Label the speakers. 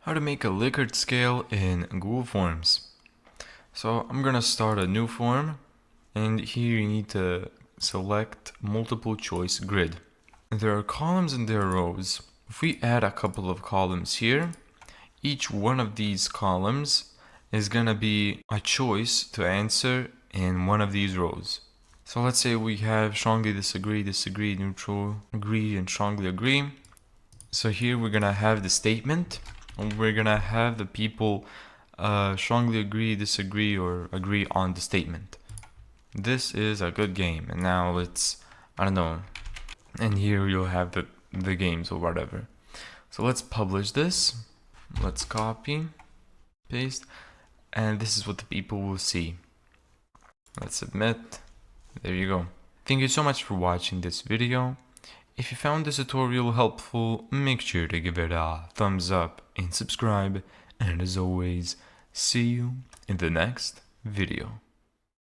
Speaker 1: how to make a Likert scale in Google Forms. So I'm gonna start a new form, and here you need to select multiple choice grid. There are columns and there are rows. If we add a couple of columns here, each one of these columns is gonna be a choice to answer in one of these rows. So let's say we have strongly disagree, disagree, neutral, agree, and strongly agree. So here we're gonna have the statement, and we're gonna have the people strongly agree, disagree, or agree on the statement. This is a good game. And now let's, I don't know, and here you'll have the games or whatever. So let's publish this. Let's copy, paste, and this is what the people will see. Let's submit. There you go. Thank you so much for watching this video. If you found this tutorial helpful, make sure to give it a thumbs up and subscribe. And as always, see you in the next video.